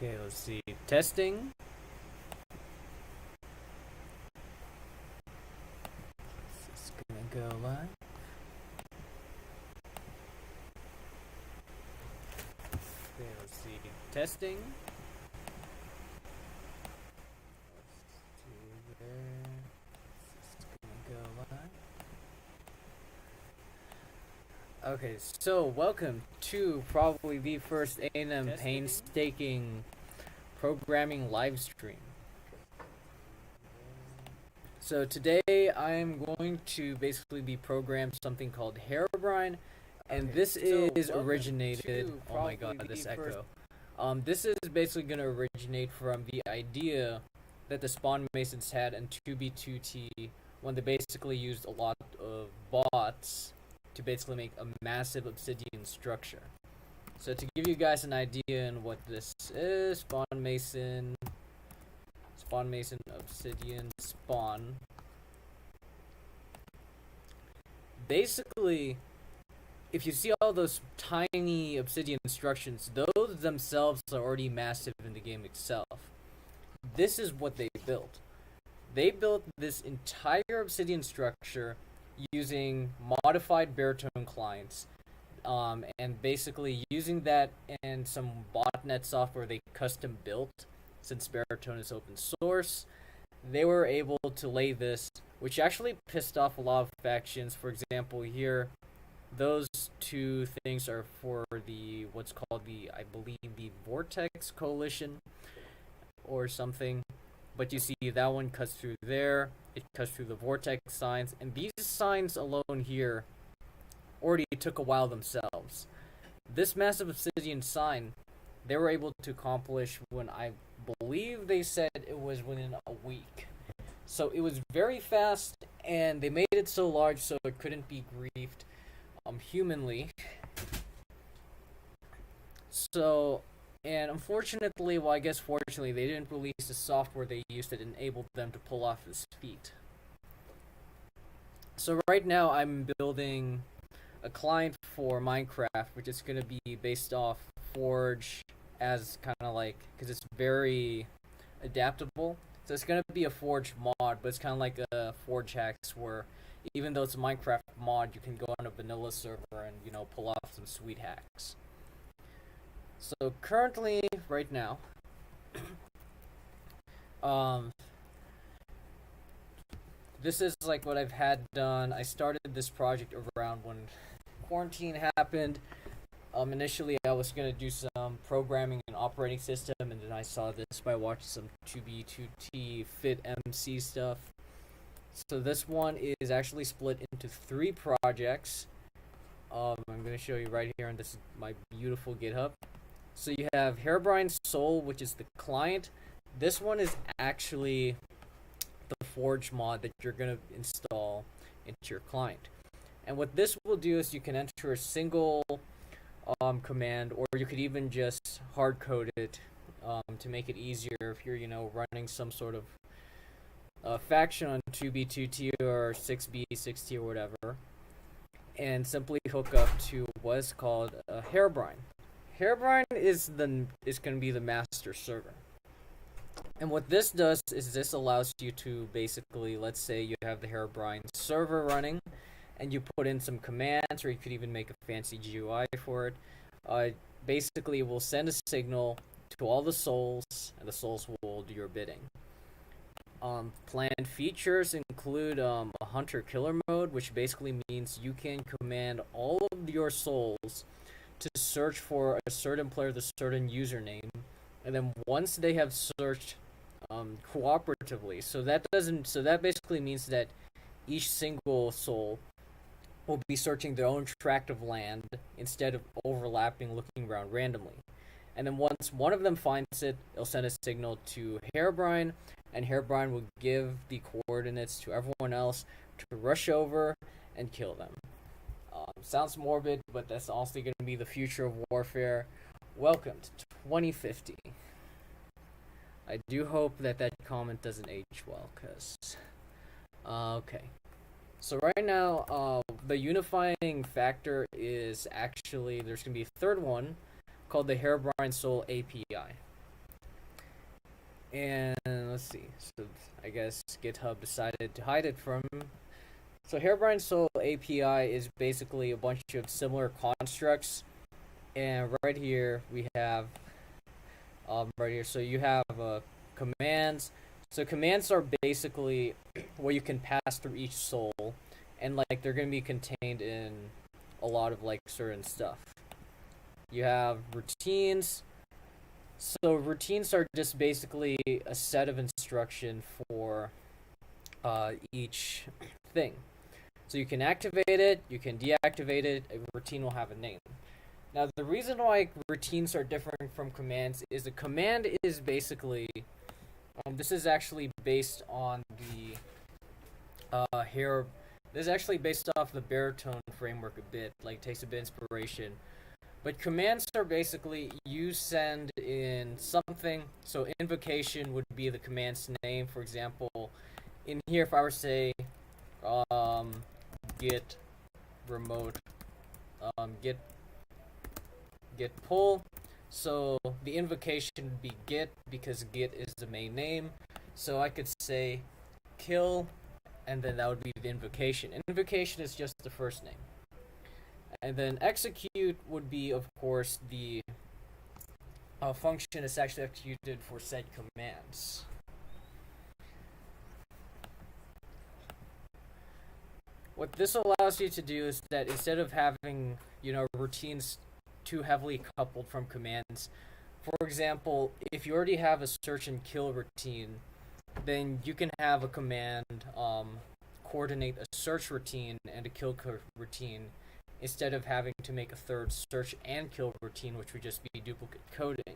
Okay, let's see. Testing. This is gonna go live. Okay, let's see. Testing. Let's see there. This is gonna go live. Okay, so welcome to probably the first A&M painstaking programming live stream. So today I'm going to basically be programmed something called Herobrine, and this is originated. Oh my god, this echo. This is basically going to originate from the idea that the Spawn Masons had in 2B2T when they basically used a lot of bots to basically make a massive obsidian structure. So to give you guys an idea on what this is, Spawn Mason Obsidian Spawn. Basically, if you see all those tiny obsidian instructions, those themselves are already massive in the game itself. This is what they built. They built this entire obsidian structure using modified baritone clients, and basically using that and some botnet software they custom built. Since baritone is open source, they were able to lay this, which actually pissed off a lot of factions. For example, here, those two things are for the what's called I believe the Vortex Coalition or something. But you see that one cuts through there, it cuts through the Vortex signs, and these signs alone here already took a while themselves. This massive obsidian sign, they were able to accomplish when I believe they said it was within a week. So it was very fast, and they made it so large so it couldn't be griefed humanly. So, and unfortunately, well, I guess fortunately, they didn't release the software they used that enabled them to pull off this feat. So right now, I'm building a client for Minecraft, which is going to be based off Forge, as kind of like, because it's very adaptable. So it's going to be a Forge mod, but it's kind of like a Forge hacks where even though it's a Minecraft mod, you can go on a vanilla server and, pull off some sweet hacks. So currently, right now, this is like what I've had done. I started this project around when quarantine happened. Initially, I was going to do some programming and operating system, and then I saw this by watching some 2B2T Fit MC stuff. So this one is actually split into 3 projects. I'm going to show you right here, and this is my beautiful GitHub. So you have Herobrine Soul, which is the client. This one is actually the Forge mod that you're going to install into your client. And what this will do is you can enter a single command, or you could even just hard code it to make it easier if you're running some sort of faction on 2B2T or 6B 6T or whatever, and simply hook up to what's called Herobrine. Herobrine is going to be the master server. And what this does is this allows you to basically, let's say you have the Herobrine server running, and you put in some commands, or you could even make a fancy GUI for it. Basically, it will send a signal to all the souls, and the souls will do your bidding. Planned features include a hunter-killer mode, which basically means you can command all of your souls to search for a certain player with a certain username, and then once they have searched cooperatively, so that basically means that each single soul will be searching their own tract of land instead of overlapping, looking around randomly. And then once one of them finds it, it'll send a signal to Herobrine, and Herobrine will give the coordinates to everyone else to rush over and kill them. Sounds morbid, but that's honestly going to be the future of warfare. Welcome to 2050. I do hope that comment doesn't age well, because... okay. So right now, the unifying factor is actually, there's going to be a third one called the Herobrine Soul API. And let's see. So I guess GitHub decided to hide it from. So Herobrine Soul API is basically a bunch of similar constructs, and right here we have right here. So you have commands. So commands are basically what you can pass through each soul, and like they're gonna be contained in a lot of like certain stuff. You have routines. So routines are just basically a set of instruction for each thing. So you can activate it, you can deactivate it. A routine will have a name. Now the reason why routines are different from commands is a command is basically this is actually based on the here. This is actually based off the baritone framework a bit. Like takes a bit of inspiration. But commands are basically you send in something. So invocation would be the command's name. For example, in here, if I were to say get remote get pull, so the invocation would be get because get is the main name. So I could say kill, and then that would be the invocation. Invocation is just the first name. And then execute would be, of course, the function is actually executed for said commands. What this allows you to do is that instead of having, routines too heavily coupled from commands, for example, if you already have a search and kill routine, then you can have a command coordinate a search routine and a kill routine instead of having to make a third search and kill routine, which would just be duplicate coding.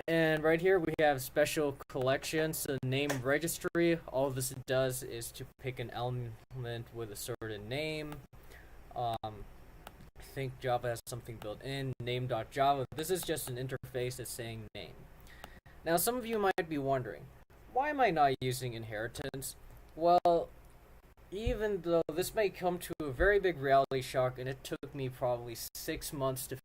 And right here we have special collections, so name registry. All this does is to pick an element with a certain name. I think Java has something built in, name.java. This is just an interface that's saying name. Now some of you might be wondering, why am I not using inheritance? Well, even though this may come to a very big reality shock, and it took me probably 6 months to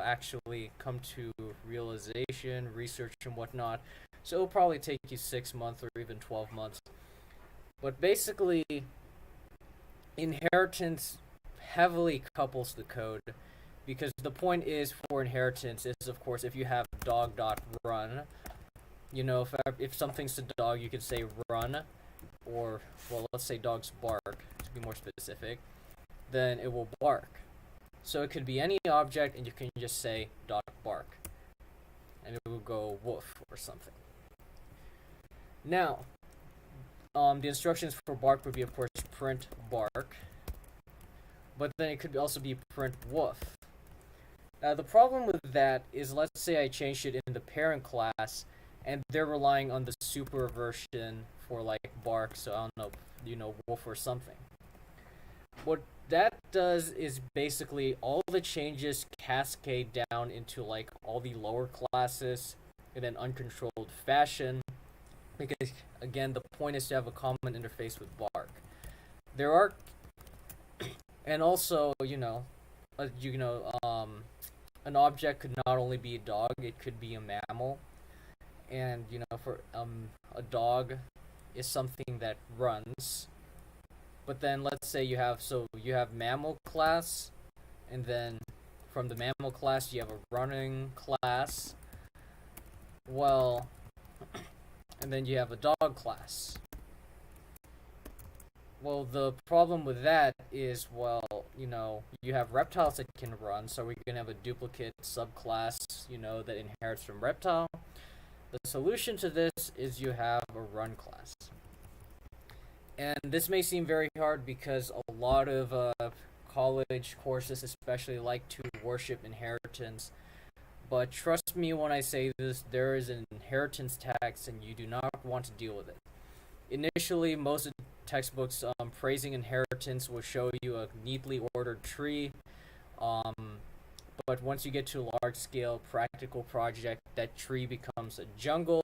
actually come to realization, research, and whatnot, so it'll probably take you 6 months or even 12 months. But basically, inheritance heavily couples the code, because the point is for inheritance is, of course, if you have dog.run, if something's a dog, you could say run, or, well, let's say dogs bark, to be more specific, then it will bark. So it could be any object, and you can just say dog bark, and it will go woof or something. Now, the instructions for bark would be, of course, print bark, but then it could also be print woof. Now, the problem with that is, let's say I changed it in the parent class, and they're relying on the super version for like bark, so I don't know, wolf or something. What that does is basically all the changes cascade down into like all the lower classes in an uncontrolled fashion, because again the point is to have a common interface with bark. There are, and also an object could not only be a dog, it could be a mammal, and for a dog is something that runs. But then let's say you have mammal class, and then from the mammal class you have a running class. Well, and then you have a dog class. Well, the problem with that is, you have reptiles that can run, so we're going to have a duplicate subclass, that inherits from reptile. The solution to this is you have a run class. And this may seem very hard because a lot of college courses especially like to worship inheritance. But trust me when I say this, there is an inheritance tax and you do not want to deal with it. Initially, most of the textbooks praising inheritance will show you a neatly ordered tree. But once you get to a large-scale practical project, that tree becomes a jungle,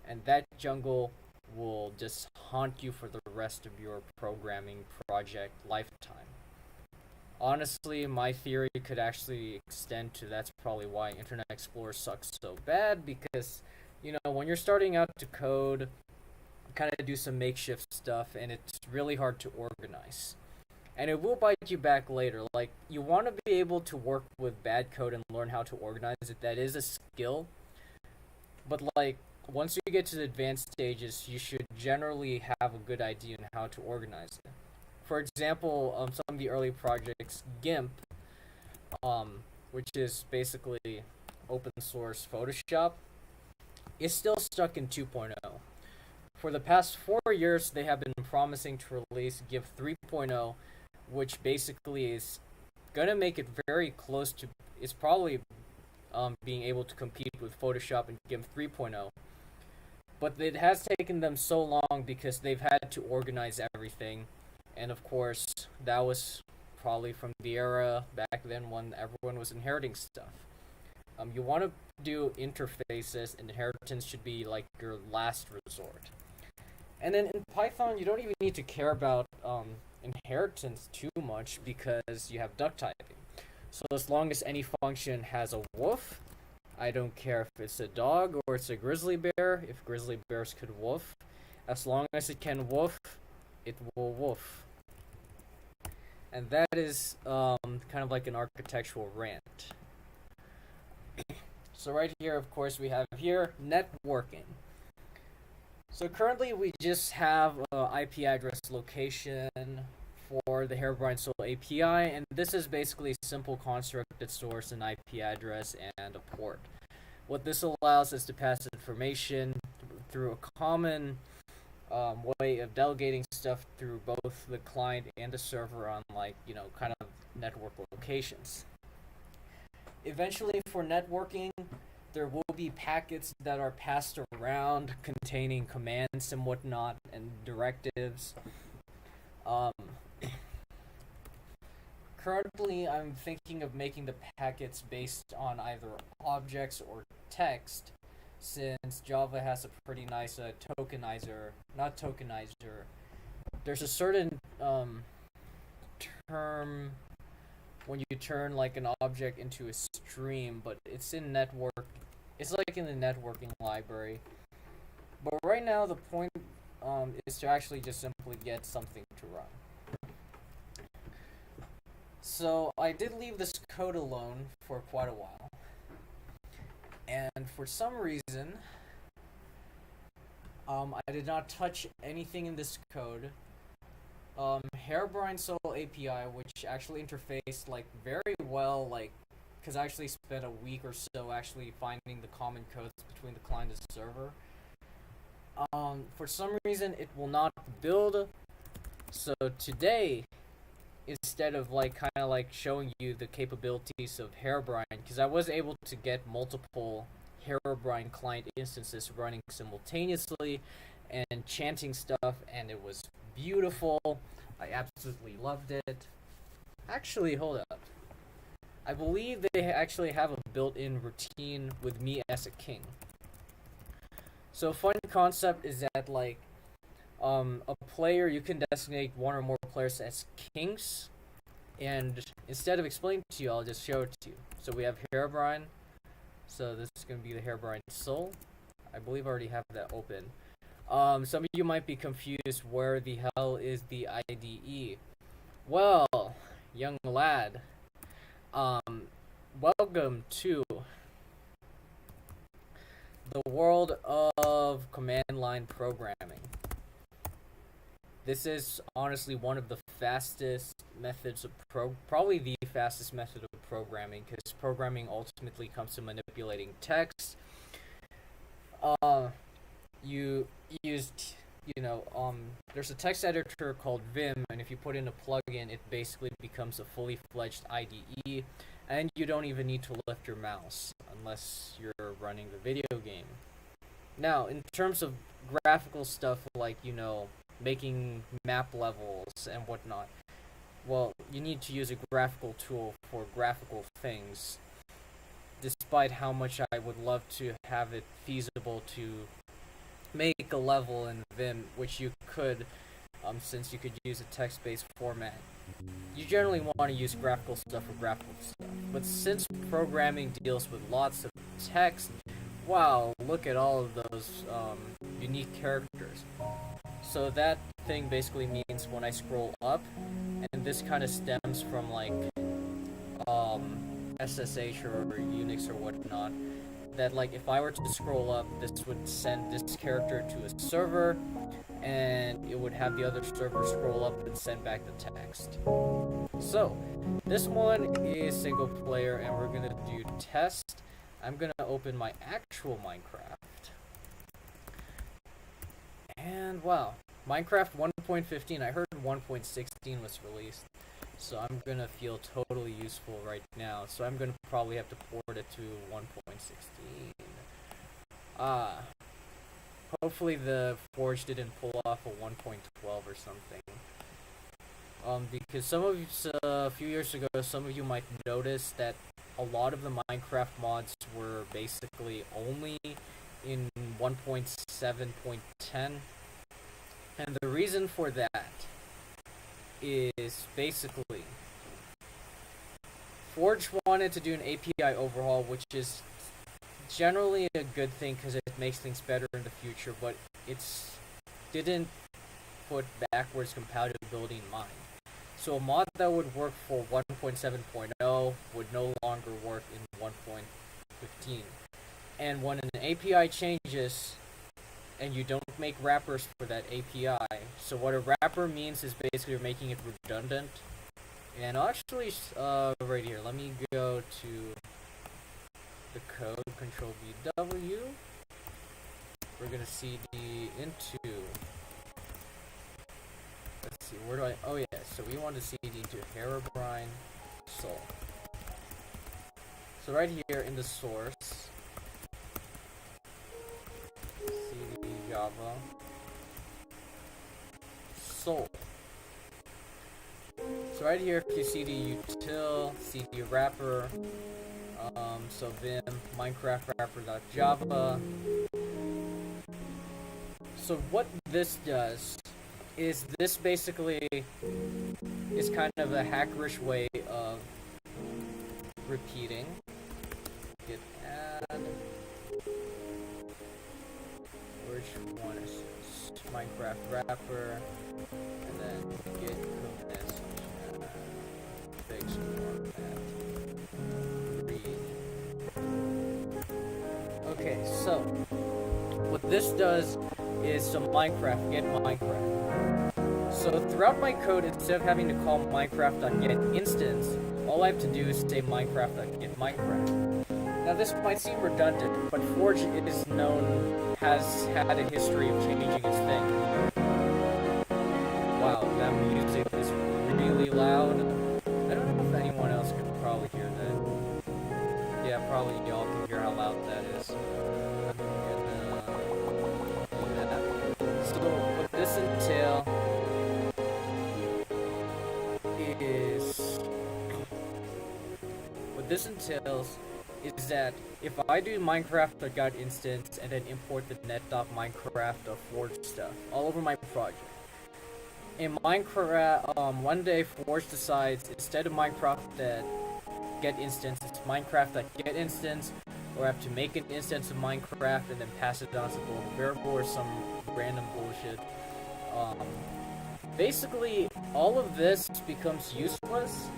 and that jungle will just haunt you for the rest of your programming project lifetime. Honestly, my theory could actually extend to that's probably why Internet Explorer sucks so bad because, when you're starting out to code, kind of do some makeshift stuff, and it's really hard to organize. And it will bite you back later. Like, you want to be able to work with bad code and learn how to organize it. That is a skill. But, like, once you get to the advanced stages, you should generally have a good idea on how to organize it. For example, some of the early projects, GIMP, which is basically open source Photoshop, is still stuck in 2.0. For the past 4 years, they have been promising to release GIMP 3.0, which basically is gonna make it very close to. It's probably being able to compete with Photoshop and GIMP 3.0. But it has taken them so long because they've had to organize everything, and of course, that was probably from the era back then when everyone was inheriting stuff. You want to do interfaces, inheritance should be like your last resort. And then in Python, you don't even need to care about inheritance too much because you have duck typing. So as long as any function has a woof, I don't care if it's a dog or it's a grizzly bear, if grizzly bears could woof. As long as it can woof, it will woof. And that is kind of like an architectural rant. So right here, of course, we have here networking. So currently we just have IP address location for the Herobrine Soul API, and this is basically a simple construct that stores an IP address and a port. What this allows is to pass information through a common way of delegating stuff through both the client and the server on kind of network locations. Eventually, for networking, there will be packets that are passed around containing commands and whatnot and directives. Currently, I'm thinking of making the packets based on either objects or text, since Java has a pretty nice not tokenizer. There's a certain term when you turn like an object into a stream, but it's in network. It's like in the networking library. But right now, the point is to actually just simply get something to run. So I did leave this code alone for quite a while. And for some reason, I did not touch anything in this code. Herobrine Soul API, which actually interfaced very well, because I actually spent a week or so actually finding the common codes between the client and the server. For some reason, it will not build. So today, instead of showing you the capabilities of Herobrine, because I was able to get multiple Herobrine client instances running simultaneously and chanting stuff, and it was beautiful. I absolutely loved it. Actually, hold up. I believe they actually have a built-in routine with me as a king. So, fun concept is that a player, you can designate one or more players as kings, and instead of explaining to you, I'll just show it to you. So we have Herobrine. So this is going to be the Herobrine Soul. I believe I already have that open. Some of you might be confused, where the hell is the IDE? Well, young lad, welcome to the world of command line programming. This is honestly one of the fastest methods of probably the fastest method of programming, because programming ultimately comes to manipulating text. You used, there's a text editor called Vim, and if you put in a plugin, it basically becomes a fully fledged IDE, and you don't even need to lift your mouse unless you're running the video game. Now, in terms of graphical stuff making map levels and whatnot, well, you need to use a graphical tool for graphical things, despite how much I would love to have it feasible to make a level in Vim, which you could, since you could use a text-based format. you generally want to use graphical stuff for graphical stuff. But since programming deals with lots of text, wow, look at all of those unique characters. So that thing basically means when I scroll up, and this kind of stems from like SSH or Unix or whatnot, that like if I were to scroll up, this would send this character to a server, and it would have the other server scroll up and send back the text. So this one is single player, and we're gonna do test. I'm gonna open my actual Minecraft, and wow, Minecraft 1.15. I heard 1.16 was released, so I'm gonna feel totally useful right now. So I'm gonna probably have to port it to 1.16. Hopefully the Forge didn't pull off a 1.12 or something. Because some of you, a few years ago, some of you might notice that a lot of the Minecraft mods were basically only in 1.7.10. And the reason for that is basically Forge wanted to do an API overhaul, which is generally a good thing because it makes things better in the future, but it's didn't put backwards compatibility in mind. So a mod that would work for 1.7.0 would no longer work in 1.15. And when an API changes and you don't make wrappers for that API, so what a wrapper means is basically you're making it redundant. And actually, right here, let me go to the code, Control V W. We're gonna CD into, let's see, where do I, oh yeah, so we want to CD into Herobrine Soul. So right here in the source, CD Java Soul. So right here, if you CD util, CD wrapper, so vim minecraft wrapper.java. So what this does is this basically is kind of a hackerish way of repeating. Git add. Which one is this? Minecraft wrapper, and then git commit fixed format. Okay, so what this does is some Minecraft, get Minecraft. So throughout my code, instead of having to call Minecraft.getInstance, all I have to do is say Minecraft.getMinecraft. Now this might seem redundant, but Forge is known, has had a history of changing its thing. Wow, that music is really loud. I don't know if anyone else can probably hear that. Yeah, probably y'all can hear how loud that is. So what this entails is that if I do Minecraft.instance and then import the net.minecraft.forge stuff all over my project, in Minecraft, one day Forge decides instead of Minecraft.getInstance, it's Minecraft.getInstance, or I have to make an instance of Minecraft and then pass it down to a global variable or some random bullshit. Basically, all of this becomes useless,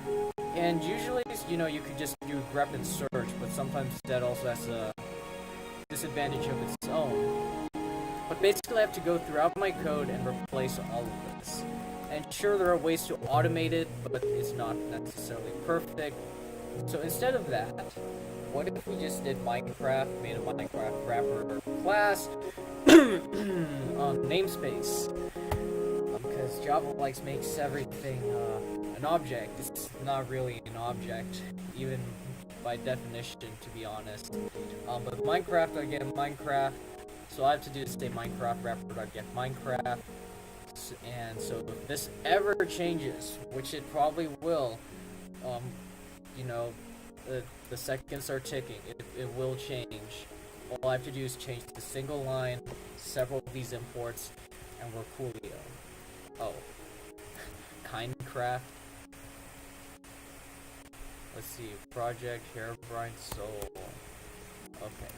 and usually, you could just do grep and search, but sometimes that also has a disadvantage of its own. But basically, I have to go throughout my code and replace all of this. And sure, there are ways to automate it, but it's not necessarily perfect. So instead of that, what if we just did Minecraft, made a Minecraft wrapper class, namespace? Because Java makes everything an object. It's not really an object, even by definition, to be honest. But Minecraft, again, Minecraft. So all I have to do is say Minecraft wrapper.getMinecraft. And so if this ever changes, which it probably will, the seconds are ticking. It will change. All I have to do is change the single line, several of these imports, and we're coolio. Oh. Kindcraft. Let's see. Project Herobrine Soul. Okay.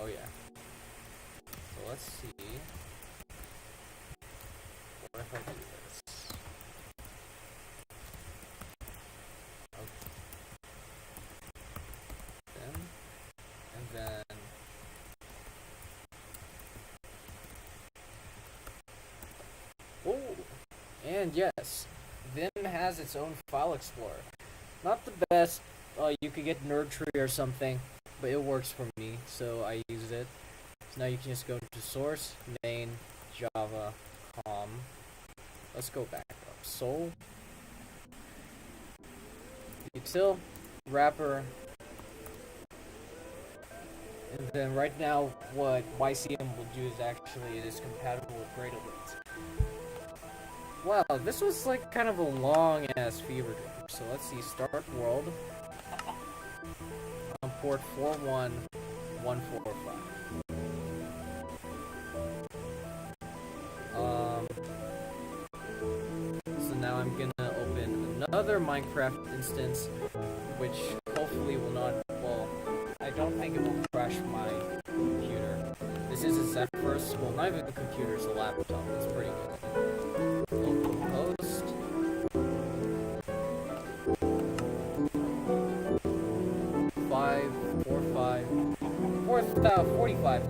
Oh yeah. So let's see. What if I do this? Okay. And then oh, and yes, Vim has its own file explorer. Not the best. You could get Nerd Tree or something, but it works for me, so I use it. So now you can just go to source, main, Java, com. Let's go back up. Soul, util, wrapper, and then right now what YCM will do is actually it is compatible with Gradle Links. Wow, this was like kind of a long ass fever dream. So let's see, start world on port 41145. So now I'm gonna open another Minecraft instance, which hopefully will not, well, I don't think it will crash my computer. This is a Zephyrus, well, not even a computer, it's a laptop, it's pretty good. Localhost. 45,145.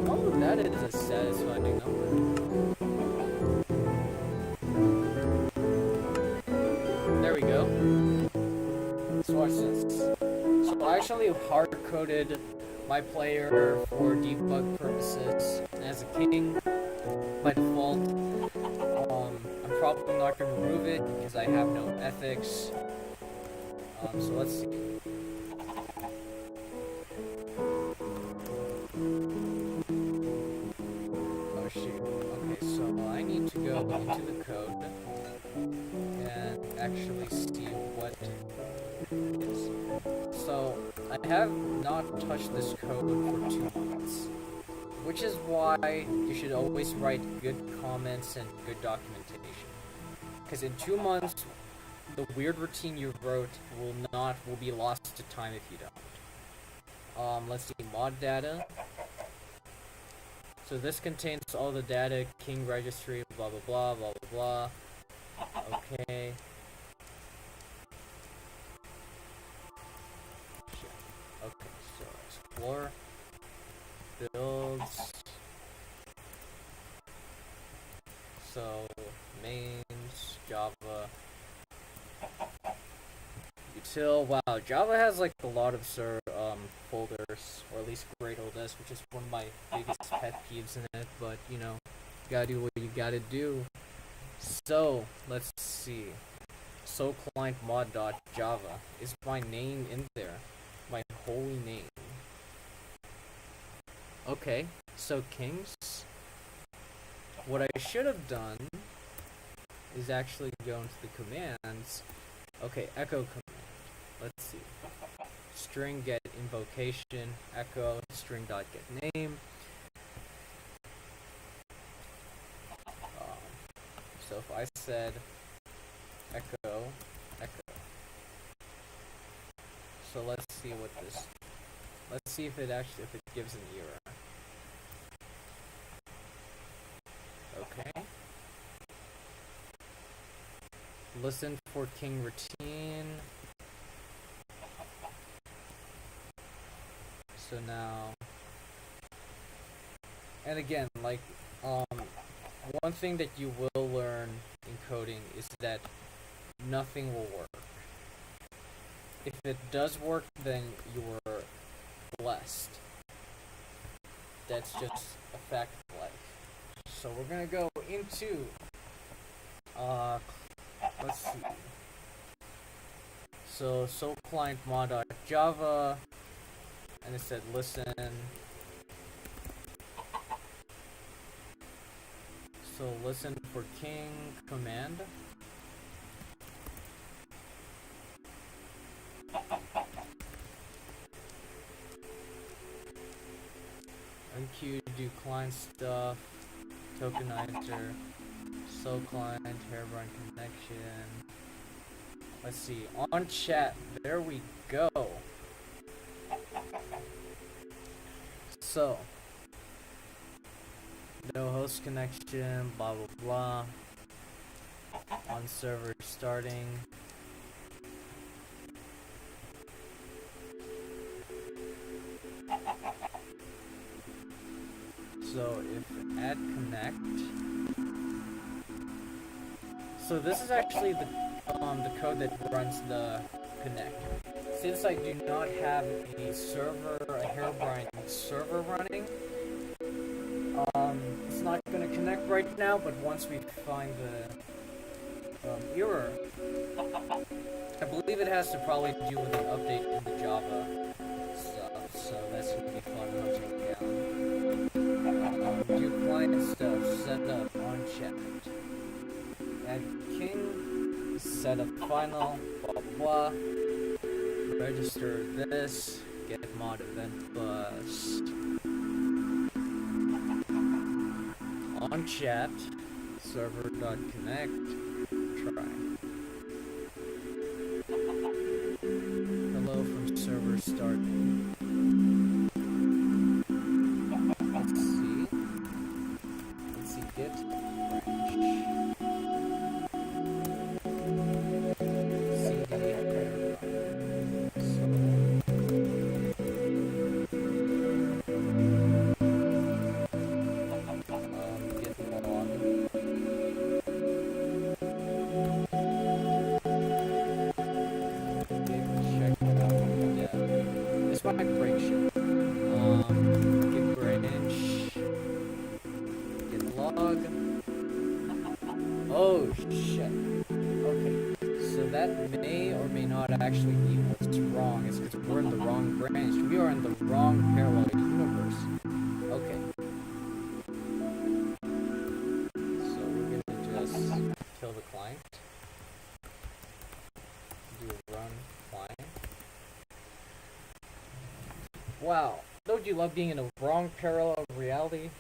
Oh, that is a satisfying number. There we go. So watch this. So I actually hard-coded my player for debug purposes as a king by default. I'm probably not going to remove it because I have no ethics. So let's see. Oh shoot. Okay, so I need to go into the code and actually see what it is. So I have not touched this code for 2 months, which is why you should always write good comments and good documentation. Because in 2 months, the weird routine you wrote will be lost to time if you don't. Let's see, mod data. So this contains all the data, king registry, blah blah blah, blah blah blah. Okay. Okay, so explore, builds. So mains, Java. Util, wow, Java has like a lot of folders, or at least Gradle does, which is one of my biggest pet peeves in it, but you know, you gotta do what you gotta do. So, let's see. So client mod.java. Is my name in there? My holy name. Okay, so kings. What I should have done is actually go into the commands. Okay, echo command. Let's see. String get invocation, echo, string dot get name. So if I said echo, echo. So let's see what this. Let's see if it gives an error. Okay. Listen for king routine. So now, and again, like, one thing that you will learn in coding is that nothing will work. If it does work, then you were blessed. That's just a fact of life. So we're gonna go into, let's see. So client mod.java, and it said listen. So listen for king command. Unqueue, do client stuff, tokenizer, so client, Herobrine connection, Let's see. On chat. There we go. So, no host connection, blah blah blah. On server starting. So if add connect. So this is actually the code that runs the connect. Since I do not have a Herobrine server running, it's not going to connect right now, but once we find the error, I believe it has to probably do with an update in the Java stuff, so that's going to be fun hunting down. Do client stuff, set up on chat. Add king, set up final, blah blah blah. Register this, get mod event bus. On chat, server.connect, try. Hello from server starting. Let's see, git branch. Oh shit. Okay. So that may or may not actually be what's wrong. It's because we're in the wrong branch. We are in the wrong parallel universe. Okay. So we're gonna just kill the client. Do a run client. Wow. Don't you love being in a wrong parallel reality?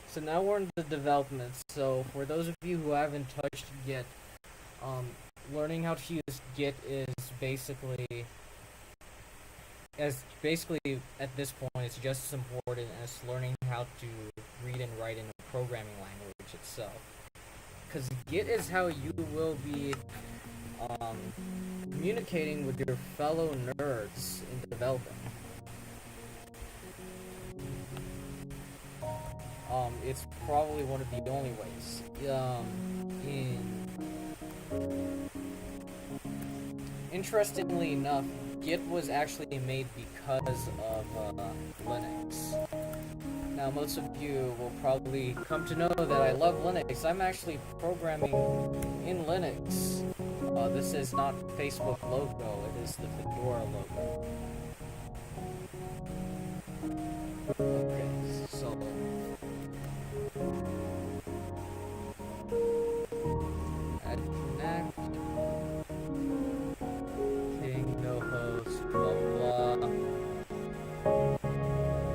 So now we're in the development. So for those of you who haven't touched Git, learning how to use Git is basically at this point it's just as important as learning how to read and write in a programming language itself. Because Git is how you will be communicating with your fellow nerds in development. It's probably one of the only ways. Interestingly enough, Git was actually made because of Linux. Now, most of you will probably come to know that I love Linux. I'm actually programming in Linux. This is not Facebook logo, it is the Fedora logo. Okay, so add connect, king, no host, blah blah,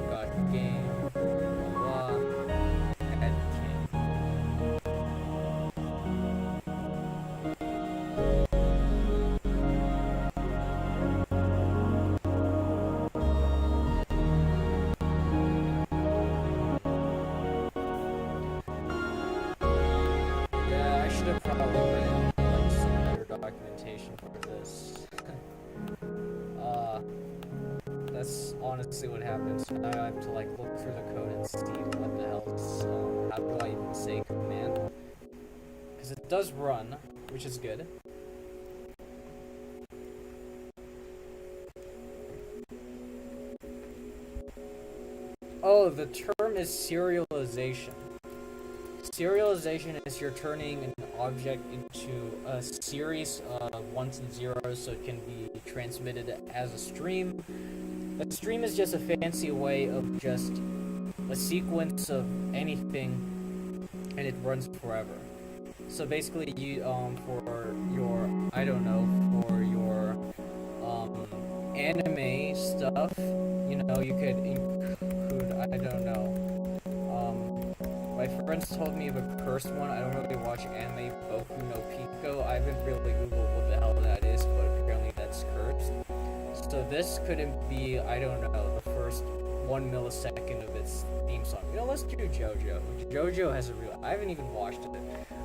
got game, blah blah, add king. Documentation for this. That's honestly what happens. Now I have to like look through the code and see what the hell is, how do I even say command? Because it does run, which is good. Oh, the term is serialization. Serialization is you're turning an object into a series of ones and zeros so it can be transmitted as a stream. A stream is just a fancy way of just a sequence of anything and it runs forever. So basically you for your for your anime stuff, you know, you could include my friend friends told me of a cursed one. I don't really watch anime, Boku no Pico. I haven't really googled what the hell that is, but apparently that's cursed. So this couldn't be, I don't know, the first 1 millisecond of its theme song. You know, let's do JoJo. JoJo has a real, I haven't even watched it.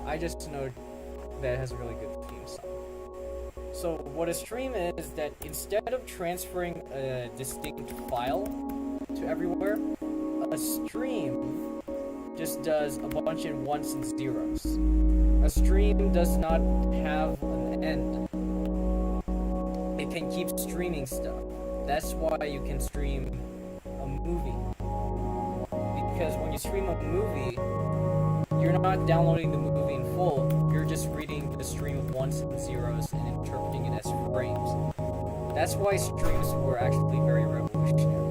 I just know that it has a really good theme song. So what a stream is that instead of transferring a distinct file to everywhere, a stream just does a bunch of ones and zeros. A stream does not have an end. It can keep streaming stuff. That's why you can stream a movie. Because when you stream a movie, you're not downloading the movie in full, you're just reading the stream of ones and zeros and interpreting it as frames. That's why streams were actually very revolutionary.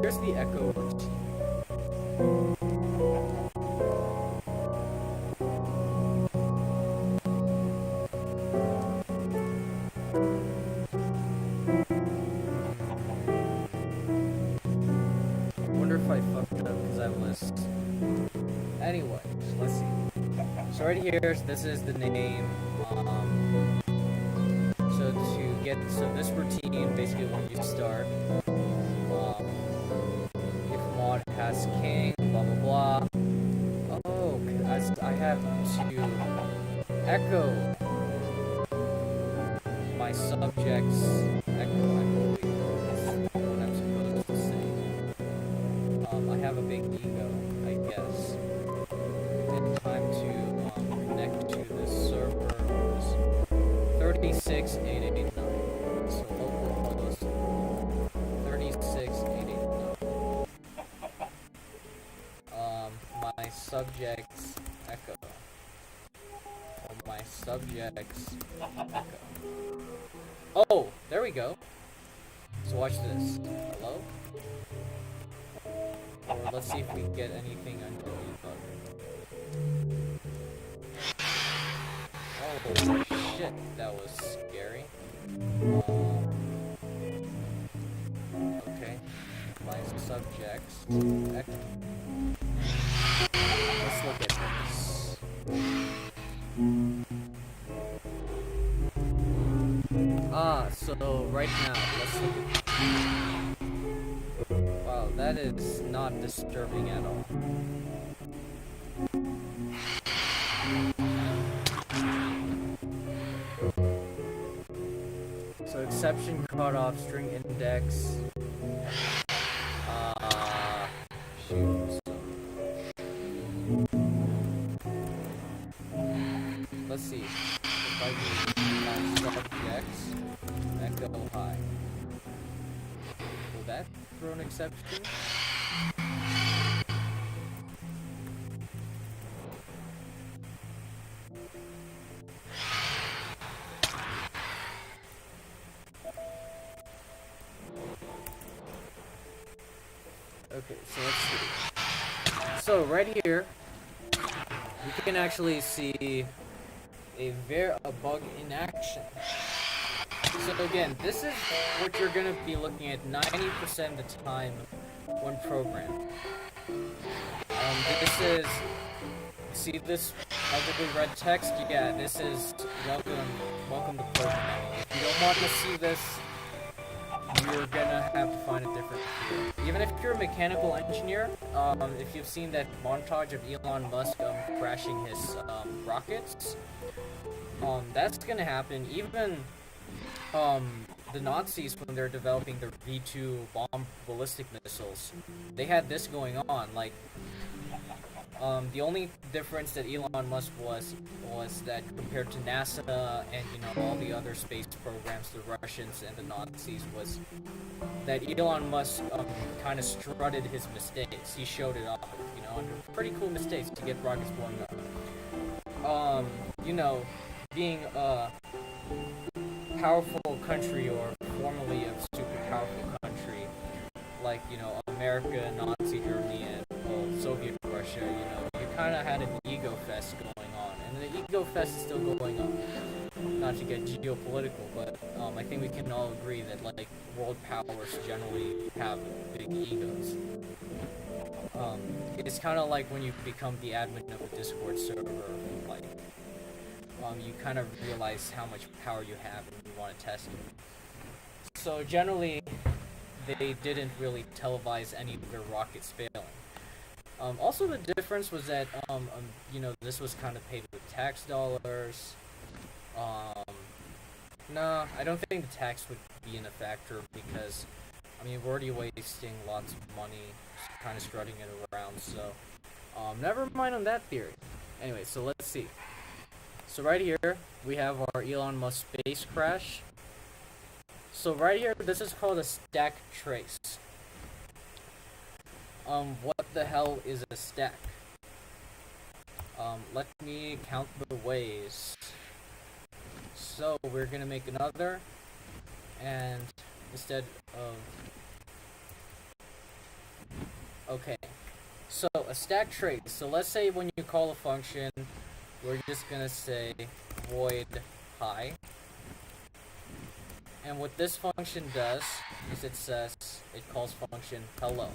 Here's the echo routine. I wonder if I fucked it up because I was... Anyway, let's see. So right here, this is the name. So this routine, basically when you start, has king, blah blah blah. Oh, I have to echo my subject's echo, I believe is what I'm supposed to say. I have a big ego, I guess. And time to connect to this server was 36889. So localhost 36889. My subject's echo. Or my subject's echo. Oh, there we go. So watch this. Hello? Or let's see if we get anything under the button. Oh shit, that was scary. Okay. My subject's echo. Let's look at this. So right now, let's look at... Wow, that is not disturbing at all. So exception cutoff, string index. Shoot. Let's see. If I do my subjects, echo high. Will that throw an exception? Okay, so let's see. So right here, we can actually see a bug in action. So again, this is what you're gonna be looking at 90% of the time when programming. This is, see this ugly red text? Yeah, this is welcome to programming. If you don't want to see this, you're gonna have to find a different field. Even if you're a mechanical engineer, if you've seen that montage of Elon Musk crashing his rockets, that's gonna happen. Even the Nazis, when they're developing their V2 bomb ballistic missiles, they had this going on. Like, the only difference that Elon Musk was that compared to NASA and all the other space programs, the Russians and the Nazis, was that Elon Musk kind of strutted his mistakes. He showed it off, under pretty cool mistakes to get rockets blowing up. Being a powerful country, or formerly a super powerful country, like America, Nazi Germany, and Soviet Russia, you kind of had an ego fest going on, and the ego fest is still going on. Not to get geopolitical, but I think we can all agree that like world powers generally have big egos. It's kind of like when you become the admin of a Discord server, like you kind of realize how much power you have and you want to test it. So generally, they didn't really televise any of their rockets failing. Also, the difference was that this was kind of paid with tax dollars. No, I don't think the tax would be in a factor because, we're already wasting lots of money, kind of strutting it around, so, never mind on that theory. Anyway, so let's see. So right here, we have our Elon Musk space crash. So right here, this is called a stack trace. What the hell is a stack? Let me count the ways. So we're gonna make another, and instead of okay, so a stack trace. So let's say when you call a function, we're just gonna say void hi, and what this function does is it calls function hello.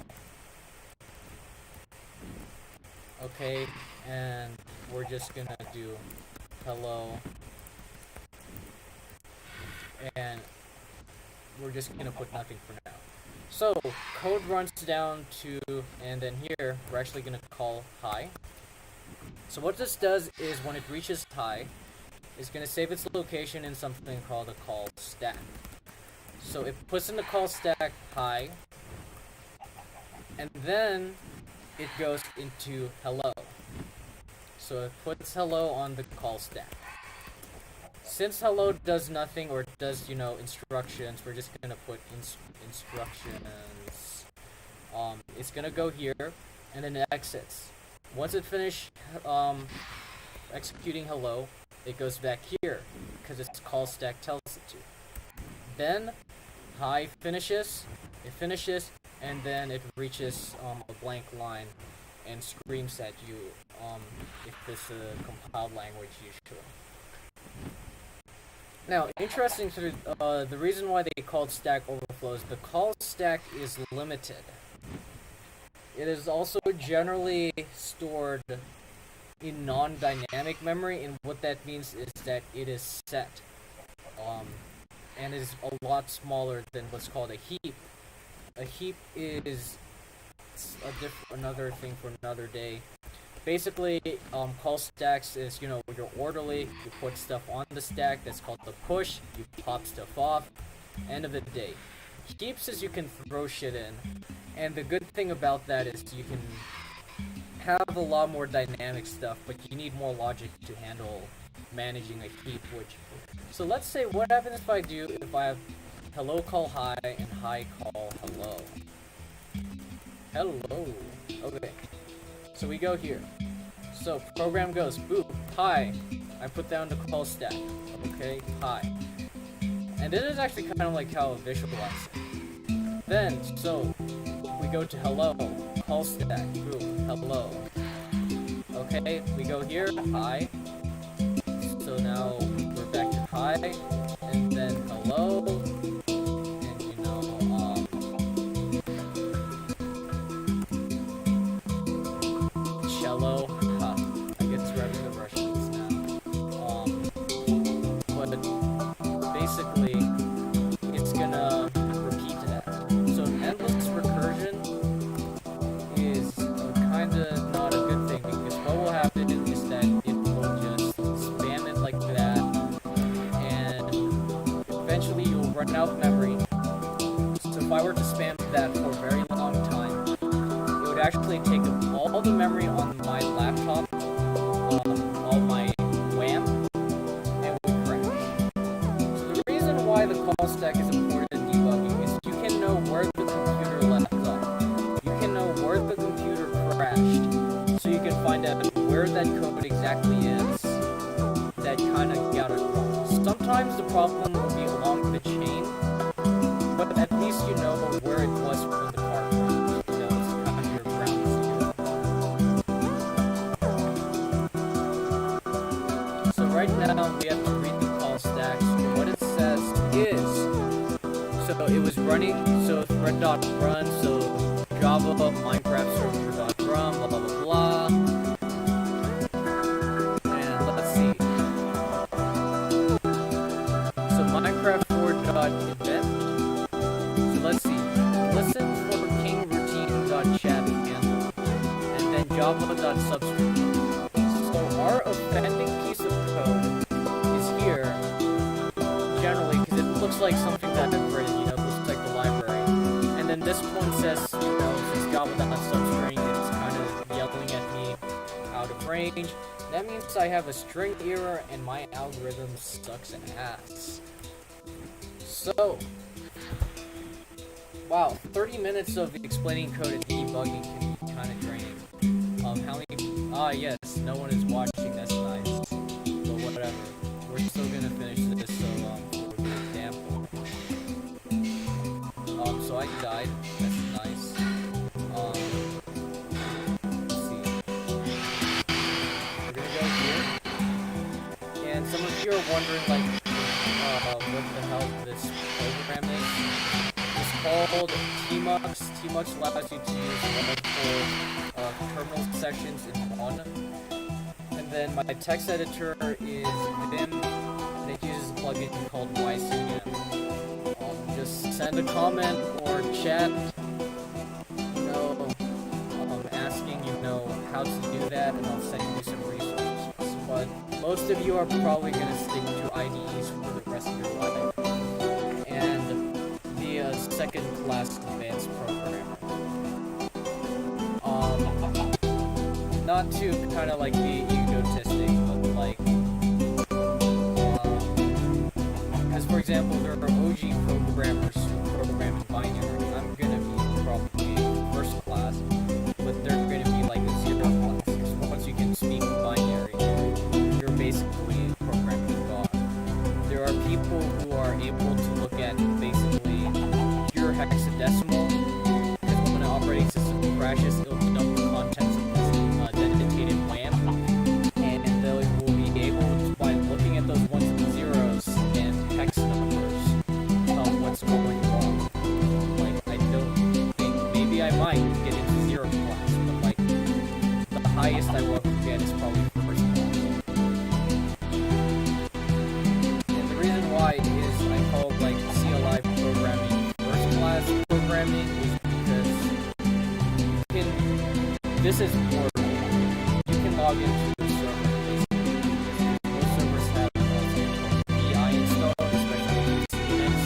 Okay, and we're just gonna do hello. And we're just gonna put nothing for now. So code runs down to, and then here we're actually gonna call hi. So what this does is when it reaches hi, it's gonna save its location in something called a call stack. So it puts in the call stack hi, and then it goes into hello. So it puts hello on the call stack. Since hello does nothing or does, instructions, we're just gonna put instructions. It's gonna go here, and then it exits. Once it finishes executing hello, it goes back here, because its call stack tells it to. Then, hi finishes, and then it reaches a blank line and screams at you if it's a compiled language usually. Now, interesting to the reason why they called Stack Overflow is the call stack is limited. It is also generally stored in non-dynamic memory, and what that means is that it is set, and is a lot smaller than what's called a heap. A heap is another thing for another day. Basically, call stacks is, you're orderly, you put stuff on the stack, that's called the push, you pop stuff off, end of the day. Heaps is you can throw shit in, and the good thing about that is you can have a lot more dynamic stuff, but you need more logic to handle managing a heap, so let's say what happens if I have hello call hi, and hi call hello. Hello. Okay. So we go here. So program goes, boop, hi. I put down the call stack. Okay, hi. And this is actually kind of like how I visualize it. Then, so we go to hello, call stack, boop, hello. Okay, we go here, hi. So now we're back to hi, and then hello. Cello, I guess we're having the Russians now. But basically, it's gonna repeat that. So endless recursion is kinda not a good thing, because what will happen is that it will just spam it like that, and eventually you'll run out of memory. So if I were to spam that for a very long time, it would actually take all the memory on my laptop, all my WAM, and would crash. So the reason why the call stack is important in debugging is you can know where the computer left off. You can know where the computer crashed, so you can find out where that code exactly is that kind of got it wrong. Sometimes the problem will be along the chain, but at least you know where it was when the car crashed. right now we have to read the call stacks. What it says is, so it was running, so thread.run, so Java Minecraft server.run, blah blah blah blah. And let's see. So Minecraft 4.event. So let's see. Listen for king routine.chat handle, and then java.substring. So our offending piece of code is here, generally, because it looks like something that I've written, you know, it looks like the library. And then this one says, you know, since java.substring, it's kind of yelling at me out of range. That means I have a string error and my algorithm sucks an ass. So, wow, 30 minutes of explaining code and debugging can be kind of draining. How many? Yes, no one is watching. That's nice. But whatever. We're still gonna finish this. So for the example. So I died. That's nice. Let's see. We're gonna go here. And some of you are wondering, like, what the hell this program is. It's called Tmux. Tmux allows you to use multiple terminal sections in one. And then my text editor is Vim, and it uses a plugin called YCM. Just send a comment or chat, you know, asking, you know, how to do that, and I'll send you some resources. But most of you are probably going to stick to IDEs for the rest of your life, and be a second-class advanced programmer. Not to kind of like be egotistic, but like, as for example, there are OG programmers who program in binary. I'm gonna be probably first class, but they're gonna be like a zero class. So once you can speak binary, you're basically programming God. There are people who are able to look at basically pure hexadecimal, because when an operating system crashes, it'll dump the contents of dedicated WAM, and they will be able to, by looking at those ones and zeros and hex numbers, tell what's going wrong. Like, I don't think, maybe I might get into zero class, but like, the highest I will ever get is probably first class. And the reason why is I call like CLI programming first class programming is because this is more log into the server, basically, because most servers have VI installed, especially Unix.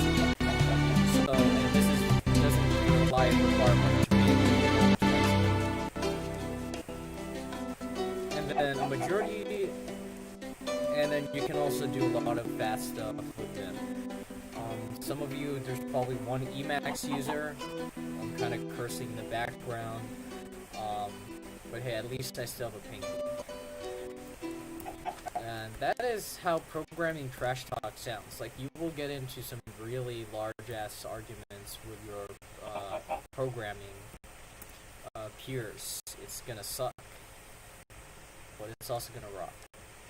So, and this doesn't require much bandwidth. And then a majority, and then you can also do a lot of fast stuff with them. Some of you, there's probably one Emacs user. I'm kind of cursing in the background. But hey, at least I still have a ping. And that is how programming trash talk sounds. Like, you will get into some really large-ass arguments with your programming peers. It's gonna suck. But it's also gonna rock.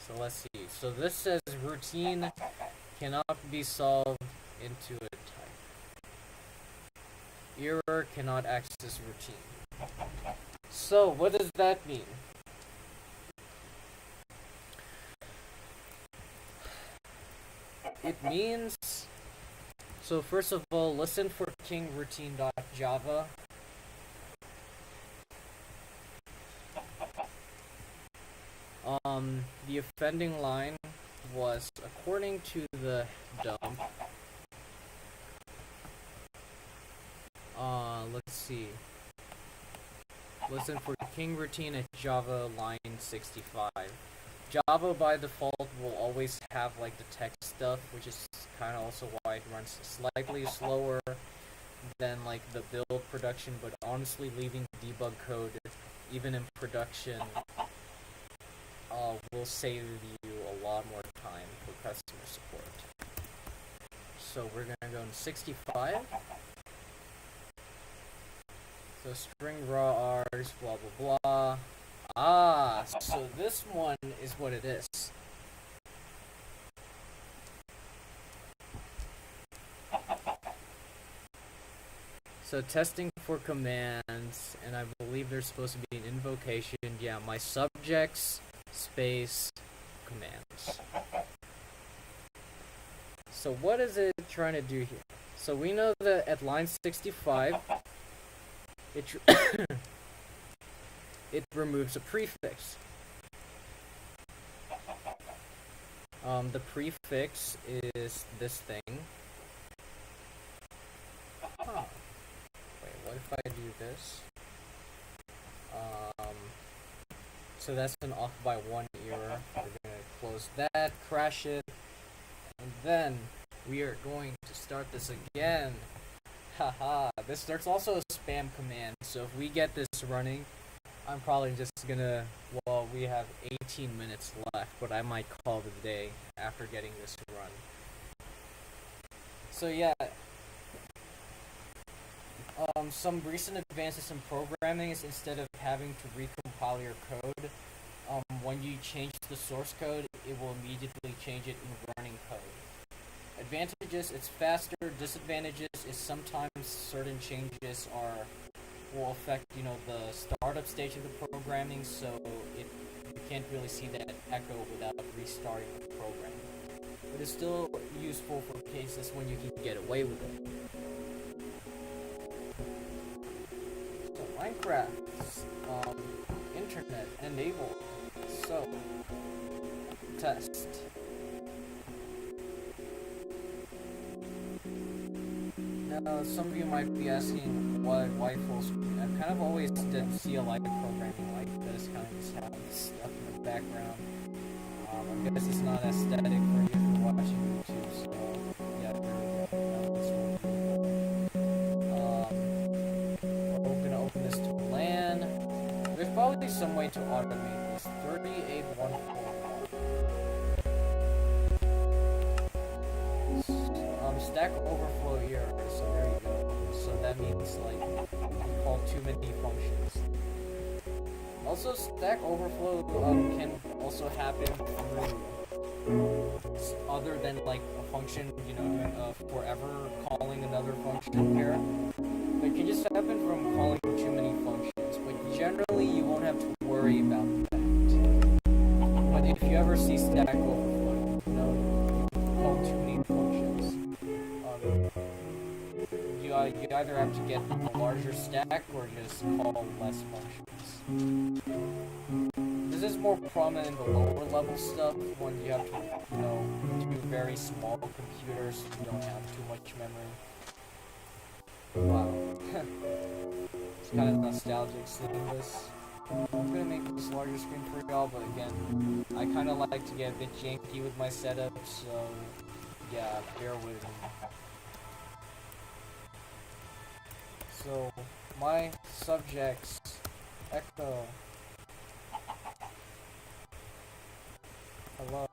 So let's see. So this says routine cannot be solved into a type. Error cannot access routine. So, what does that mean? It means, so first of all, listen for kingroutine.java. The offending line was, according to the dump, let's see. Listen for king routine at Java line 65. Java by default will always have like the text stuff, which is kind of also why it runs slightly slower than like the build production, but honestly leaving debug code even in production will save you a lot more time for customer support. So we're gonna go in 65. So string raw R's, blah blah blah. So this one is what it is. So testing for commands, and I believe there's supposed to be an invocation. Yeah, my subjects space commands. So what is it trying to do here? So we know that at line 65, it removes a prefix. The prefix is this thing. Huh. Wait, what if I do this? So that's an off by 1 error. We're gonna close that, crash it, and then we are going to start this again. Haha, there's also a spam command, so if we get this running, I'm probably just gonna, well, we have 18 minutes left, but I might call it a day after getting this run. So yeah, some recent advances in programming is instead of having to recompile your code, when you change the source code, it will immediately change it in running code. Advantages, it's faster. Disadvantages is sometimes certain changes will affect, the startup stage of the programming, so you can't really see that echo without restarting the program. But it's still useful for cases when you can get away with it. So Minecraft's internet enabled. So test. Now, some of you might be asking why full screen. I've kind of always did CLI programming like this, kind of just having stuff in the background. I guess it's not aesthetic for you if you're watching YouTube, so yeah, there we go. Now it's working. We're gonna open this to LAN. There's probably some way to automate this. 3814. Stack Overflow error, so there you go. So that means like you call too many functions. Also, Stack Overflow can also happen through other than like a function, forever calling another function here. It can just happen from calling too many functions, but generally you won't have to worry about that. But if you ever see Stack Overflow, you call too many functions. You either have to get a larger stack or just call less functions. This is more prominent in the lower level stuff when you have to, do very small computers so you don't have too much memory. Wow. It's kind of nostalgic seeing this. I'm gonna make this larger screen for y'all, but again, I kind of like to get a bit janky with my setup, so yeah, bear with me. So, my subjects, echo, hello.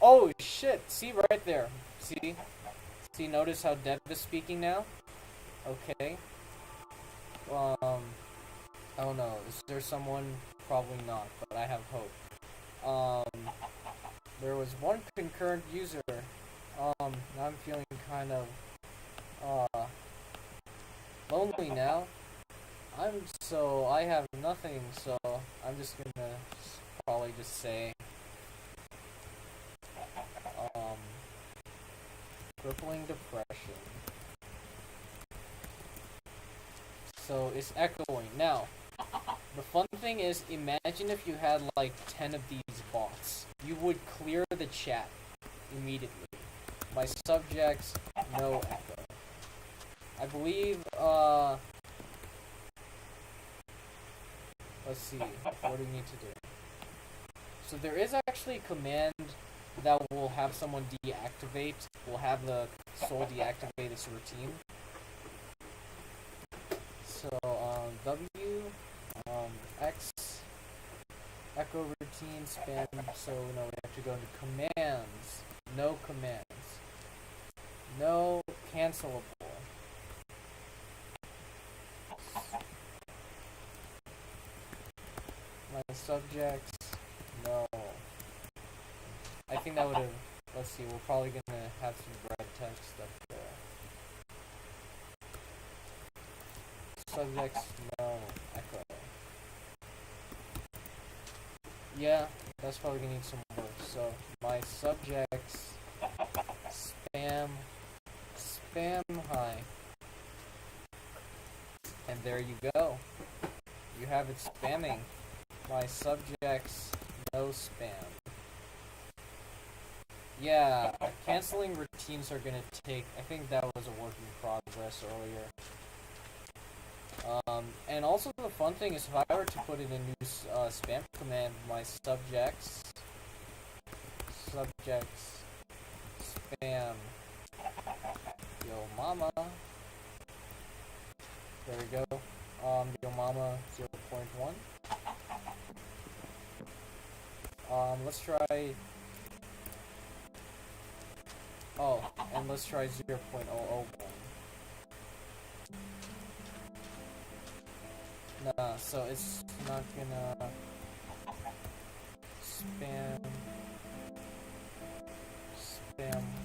Oh shit, see right there, see, notice how Dev is speaking now? Okay. I don't know, is there someone? Probably not, but I have hope. There was one concurrent user, now I'm feeling kind of lonely now. I have nothing, so I'm just gonna probably just say, crippling depression. So it's echoing. Now, the fun thing is, imagine if you had like 10 of these bots. You would clear the chat immediately. My subjects, no echo. I believe, let's see, what do we need to do? So there is actually a command that will have someone deactivate, will have the soul deactivate its routine. So, W, X, echo routine, spam, so, we have to go into commands, no commands, no cancelable. My subjects, no. I think that would have, let's see, we're probably gonna have some red text up there. subjects, no echo. Yeah, that's probably gonna need some work. So my subjects spam hi. And there you go. You have it spamming. My subjects no spam. Yeah, canceling routines are gonna take, I think that was a work in progress earlier. And also the fun thing is if I were to put in a new spam command, my subjects spam yo mama, there we go, yo mama 0.1, let's try, and let's try 0.001. Nah, so it's not gonna spam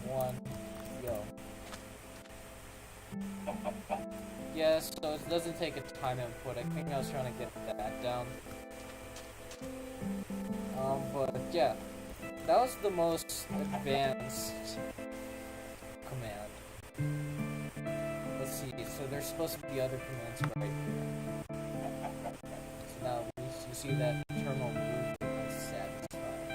1, yo. Yeah, so it doesn't take a time input. I think I was trying to get that down. But yeah, that was the most advanced command. Let's see, so there's supposed to be other commands right here. So now you see that terminal movement is satisfied.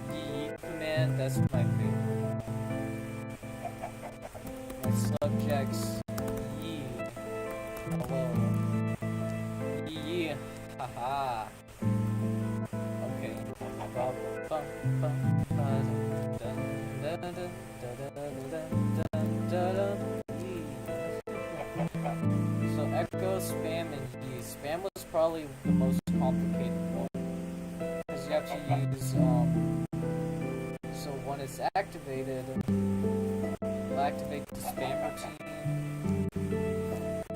The command, that's my favorite. My subjects, ye, hello, ye, haha. Okay. So echo, spam, and use. Spam was probably the most complicated one because you have to use so when it's activated, it'll activate the spam routine.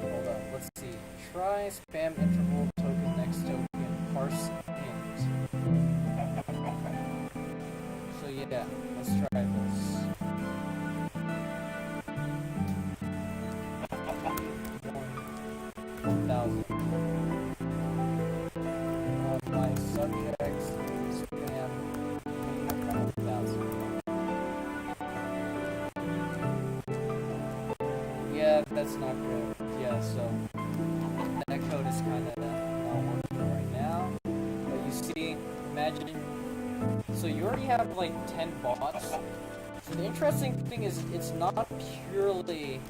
Hold on, let's see. Try spam interval token next token parse int. So yeah, let's try this. 1,000. My subjects spam 1,000. Yeah, that's not good. Yeah, so that code is kind of not working right now. But you see, imagine. So you already have like 10 bots. So the interesting thing is it's not purely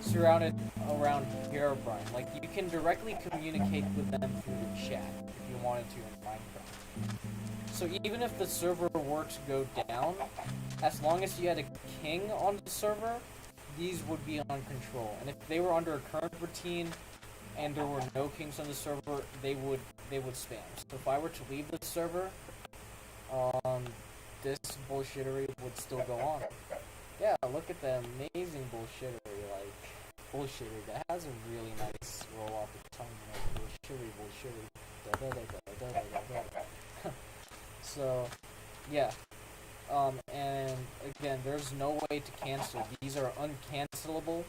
surrounded around Herobrine. Like you can directly communicate with them through the chat if you wanted to in Minecraft. So even if the server were to go down, as long as you had a king on the server, these would be on control. And if they were under a current routine and there were no kings on the server, they would spam. So if I were to leave the server, this bullshittery would still go on. Yeah, look at the amazing bullshittery, like, bullshittery. That has a really nice roll off the tongue, you know, bullshittery. Da da da da da da da. So, yeah. And again, there's no way to cancel. These are uncancelable.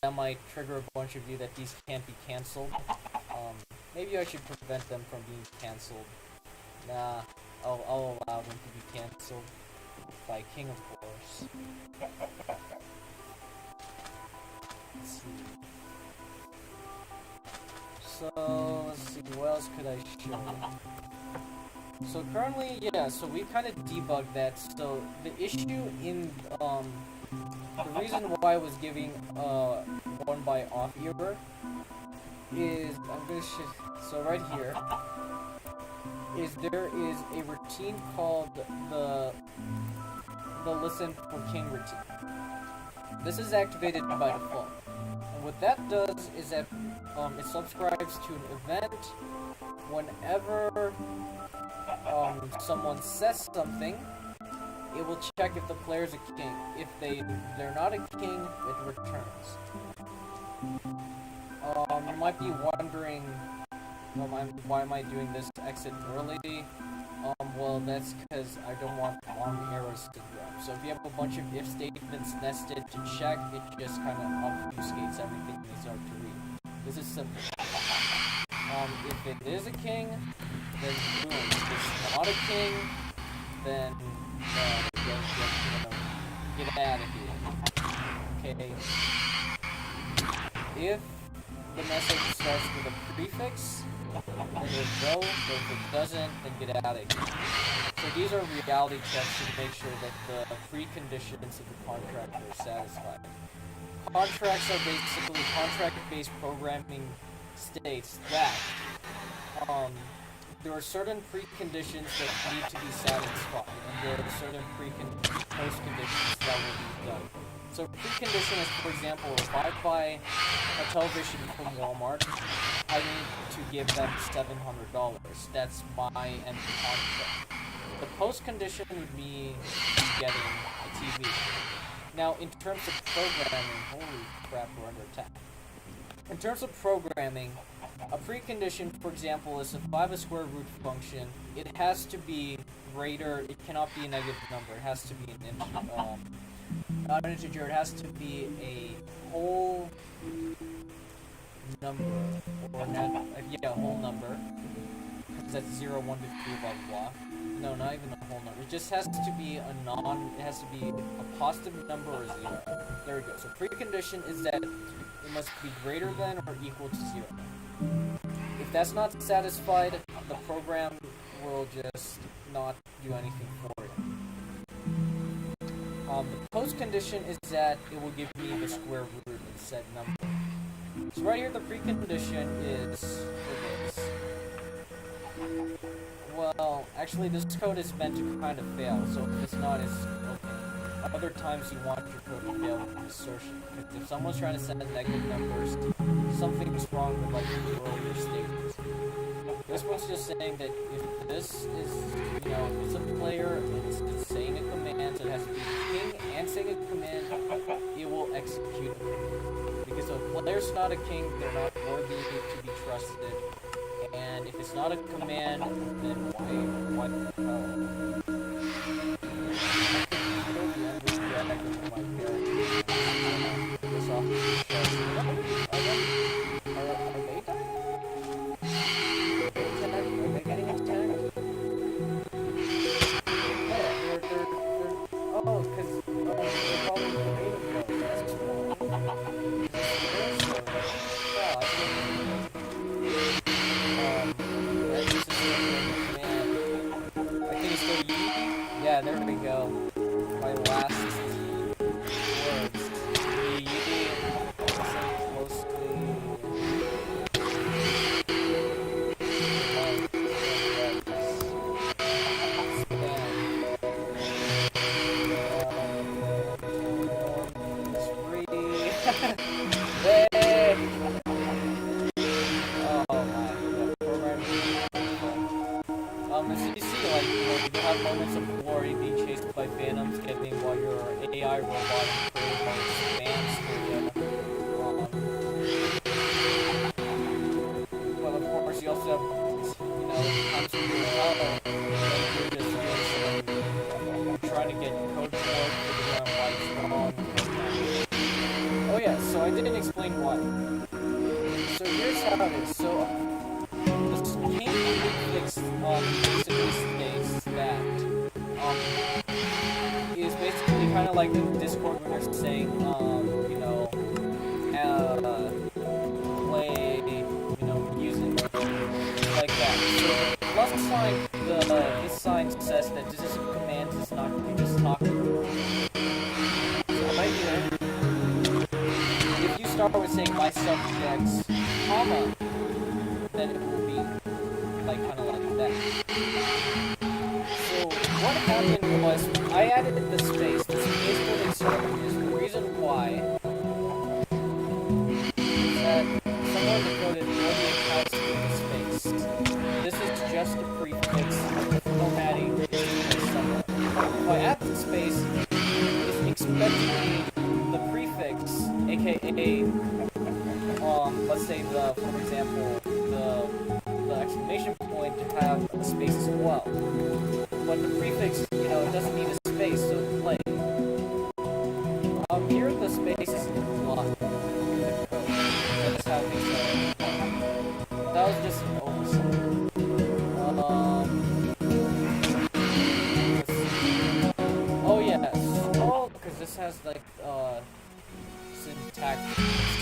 That might trigger a bunch of you that these can't be canceled. Maybe I should prevent them from being canceled. Nah, I'll allow them to be canceled. By King, of course. Let's see. So, let's see, what else could I show? So currently, yeah, so we've kind of debugged that. So the issue in, the reason why I was giving, 1 by off error is, I'm gonna so right here, is there is a routine called the listen for king routine. This is activated by default. And what that does is that it subscribes to an event whenever someone says something, it will check if the player's a king. If they're not a king, it returns. You might be wondering, why am I doing this exit early? Well, that's because I don't want long arrows syndrome. So if you have a bunch of if statements nested to check, it just kind of obfuscates everything they start to read. This is simple. If it is a king, then boom. If it's not a king, then get out of here. Okay. If the message starts with a prefix, then it go. But if it doesn't, then get out of here. So these are reality checks to make sure that the preconditions of the contract are satisfied. Contracts are basically contract-based programming states that there are certain preconditions that need to be satisfied, and there are certain post-conditions that will be done. So precondition is, for example, if I buy a television from Walmart, I need to give them $700. That's my end contract. The post-condition would be getting a TV. Now, in terms of programming, holy crap, we're under attack. In terms of programming, a precondition, for example, is if I have a square root function, it has to be greater, it cannot be a negative number, it has to be an integer. Not an integer, it has to be a whole number, or a whole number, because that's 0, 1, 2, 3, blah, blah, blah. No, not even a whole number. It just has to be it has to be a positive number or 0. There we go. So precondition is that it must be greater than or equal to 0. If that's not satisfied, the program will just not do anything for it. The post condition is that it will give me the square root of the said number. So right here the precondition is well, actually this code is meant to kind of fail, so if it's not, it's okay. Other times you want your code to fail with insertion, because if someone's trying to send negative numbers, something's wrong with like the earlier statements. This one's just saying that if this is, if it's a player, and it's saying a command, so it has to be king and saying a command, it will execute it. Because if a player's not a king, they're not worthy to be trusted. And if it's not a command, then why the hell? Yeah, there we go. My last words. As you see, like, you have moments of glory being chased by phantoms, getting while your AI robot spams through you. But of course, you also have, times when you're just trying to get code to work, figuring out why it's wrong. Oh yeah, so I didn't explain why. So here's how it is. So the king prefix basically states that is basically kind of like in Discord when they're saying play music like that. So plus sign this sign says that this is a command, it's not you just talking. So right here, if you start with saying my subjects, comma, then it will be like kind of like that. So what happened was I added the space. The space was inserted. Is the reason why is that someone decoded only accounts for the space. This is just a prefix formatting somewhere. If I add the space, it's expecting the prefix, aka let's say for example the exclamation point going to have a space as well. But the prefix, you know, it doesn't need a space, so play. Here the space is locked in the code. That's how we that was just an oversight. Oh yes. Oh, because this has like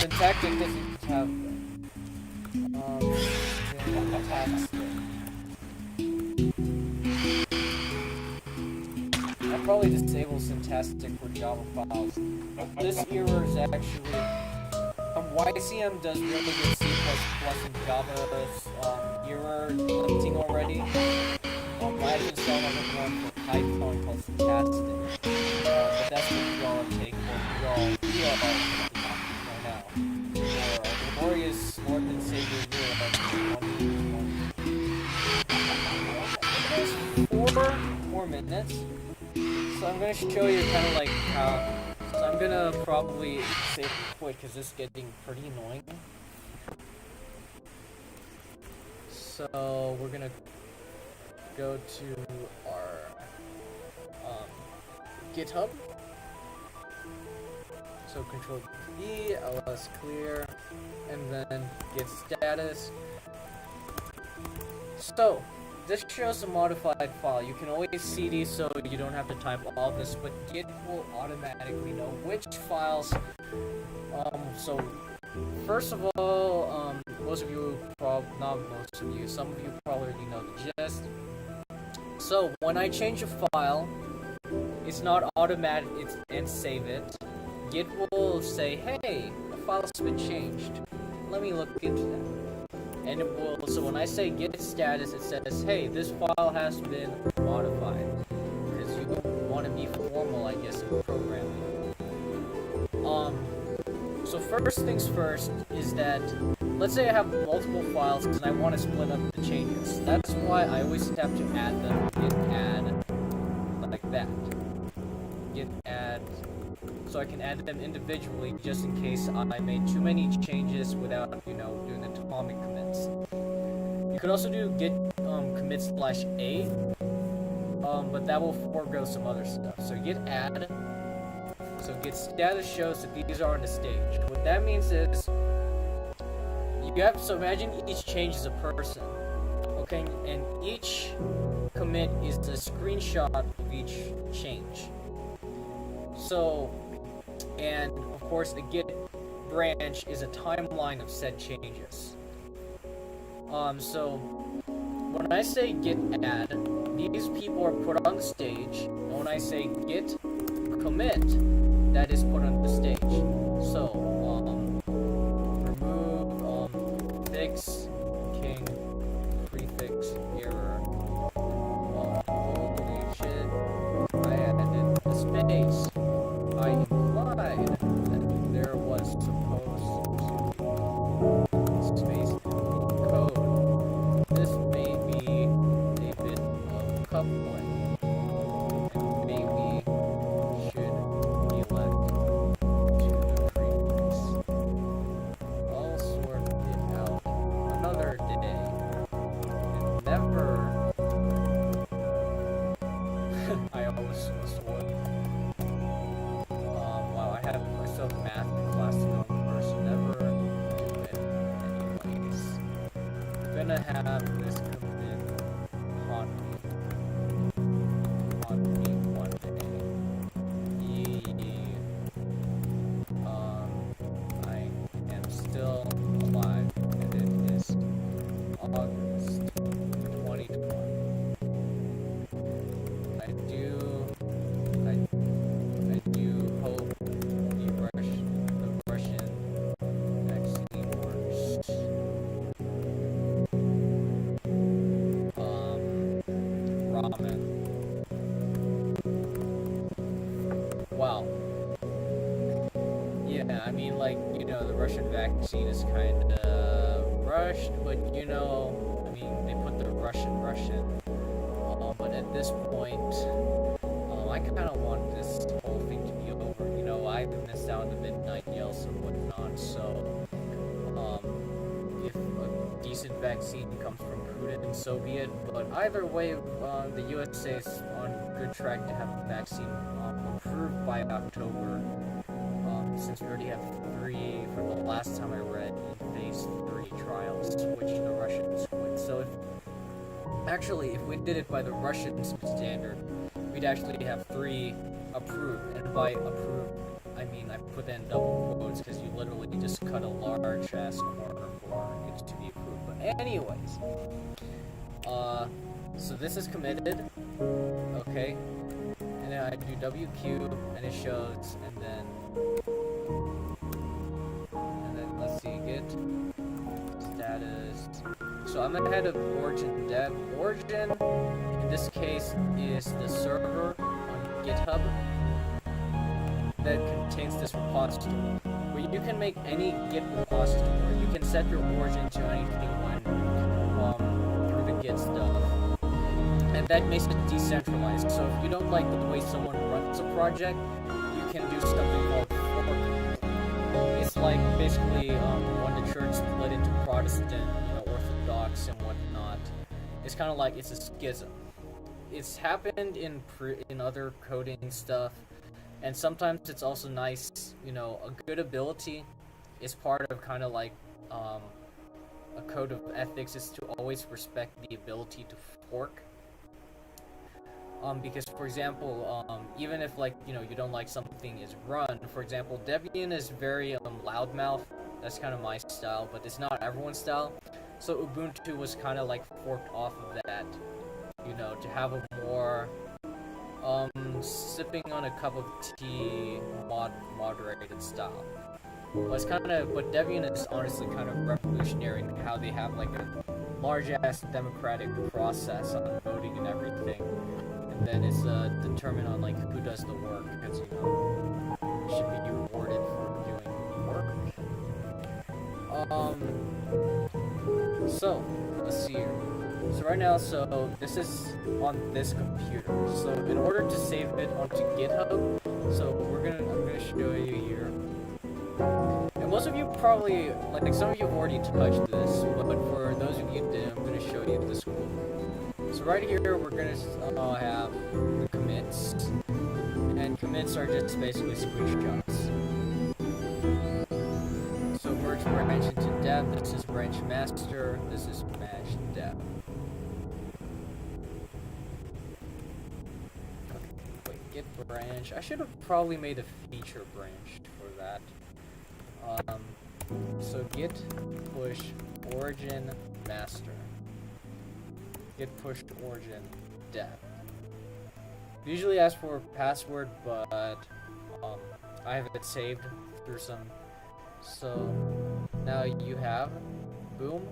syntactic doesn't have syntactic. I'll probably disable syntactic for Java files. This error is actually YCM does really good C++ and Java's error limiting already. I just installed another one for Python called syntactic. But that's what y'all are taking. Y'all right now. Or glorious Lord and Savior There's 4 minutes. So I'm gonna show you kind of like how. So I'm gonna probably save it quick because this is getting pretty annoying. So we're gonna go to our GitHub. So Control D, ls clear, and then git status. So this shows a modified file. You can always cd so you don't have to type all this, but Git will automatically know which files. So first of all, most of you not most of you, some of you probably already know the gist. So when I change a file, it's not automatic. And save it. Git will say, "Hey, a file's been changed. Let me look into that." And it will, so when I say git status, it says, hey, this file has been modified. Because you want to be formal, I guess, in programming. So first things first is that, let's say I have multiple files and I want to split up the changes. That's why I always have to add them, git add, like that. Git add, so I can add them individually just in case I made too many changes without, doing atomic commits. You could also do git commit /a, but that will forego some other stuff. So git add, so git status shows that these are on the stage. What that means is, so imagine each change is a person, okay, and each commit is a screenshot of each change. So, and of course the git branch is a timeline of said changes. So when I say git add, these people are put on the stage, and when I say git commit, that is put on the stage. So remove fix king prefix error. Holy shit! I added a space. I implied that there was supposed to be space in code. This may be a bit of coupling, and maybe should be left to the prefix. I'll sort it out another day. And never. I almost swore. I still have math class to go first. Never do it anyways. I'm gonna have this commit haunt me one day. I am still alive, and it is August 2020. I do hope the Russian vaccine works. Ramen. Wow. Yeah, I mean, the Russian vaccine is kind of rushed, but I mean, they put the Russian. But at this point, I kind of want this whole thing to be over. I missed out on the midnight yells and whatnot, so if a decent vaccine comes from Putin, so be it. But either way, the USA is on good track to have a vaccine approved by October. Since we already have 3 from the last time I read in phase 3 trials, which the Russians would. So if we did it by the Russian standard, we'd actually have 3 approved, and by approved, I mean I put that in double quotes because you literally just cut a large ass corner for it to be approved. But anyways, so this is committed, okay, and then I do WQ, and it shows, and then let's see, get status. So I'm ahead of Origin dev. Origin, in this case, is the server on GitHub that contains this repository, where you can make any Git repository. You can set your origin to anything when through the Git stuff, and that makes it decentralized. So if you don't like the way someone runs a project, you can do something called fork. It's like basically when the church split into Protestant, Orthodox, and whatnot. It's kind of like it's a schism. It's happened in other coding stuff. And sometimes it's also nice, a good ability is part of kind of like a code of ethics is to always respect the ability to fork. Because, for example, even if you don't like something is run, for example, Debian is very loudmouth. That's kind of my style, but it's not everyone's style. So Ubuntu was kind of like forked off of that, to have a more sipping on a cup of tea moderated style. But Debian is honestly kind of revolutionary in how they have like a large ass democratic process on voting and everything, and then it's determined on like who does the work, because you should be rewarded for doing work. So let's see here. So right now, this is on this computer. So in order to save it onto GitHub, I'm gonna show you here. And most of you probably, like some of you have already touched this, but for those of you who didn't, I'm gonna show you the school. So right here, we're gonna have the commits, and commits are just basically screenshots. So merge branch into dev. This is branch master. This is branch dev. Git branch. I should have probably made a feature branch for that. So git push origin master. Git push origin dev. Usually ask for a password, but I have it saved through some. So now you have boom,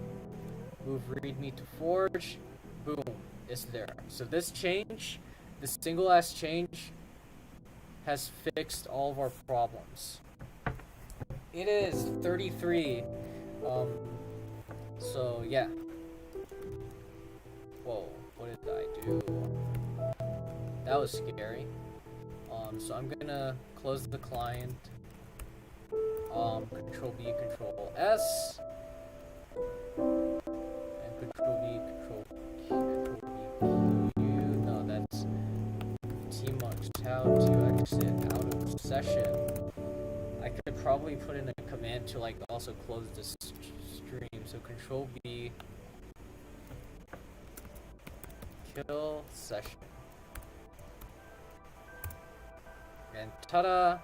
move readme to forge, boom, it's there. So this change, this single ass change, has fixed all of our problems. It is 33. So yeah. Whoa, what did I do? That was scary. So I'm gonna close the client. Control B, Control S, and Control B, Control B, Q. No, that's tmux how to exit out of session. I could probably put in a command to like also close the stream. So Control B, kill session, and ta-da!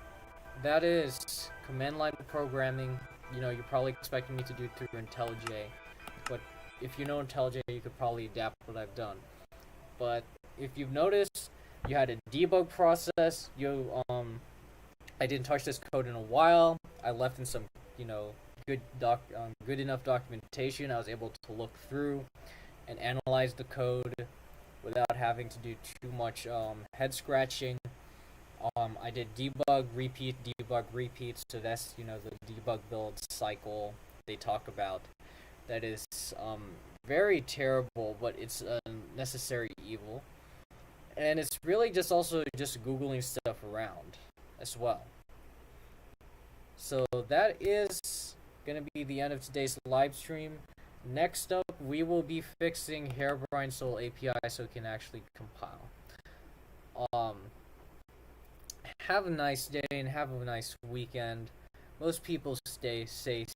That is command line programming. You're probably expecting me to do it through IntelliJ, but if you know IntelliJ, you could probably adapt what I've done. But if you've noticed, you had a debug process. I didn't touch this code in a while. I left in some, good enough documentation. I was able to look through and analyze the code without having to do too much head scratching. I did debug, repeat, so that's, the debug build cycle they talk about. That is very terrible, but it's a necessary evil. And it's really just also just Googling stuff around as well. So that is going to be the end of today's live stream. Next up, we will be fixing Herobrine Soul API so it can actually compile. Um, have a nice day and have a nice weekend. Most people stay safe.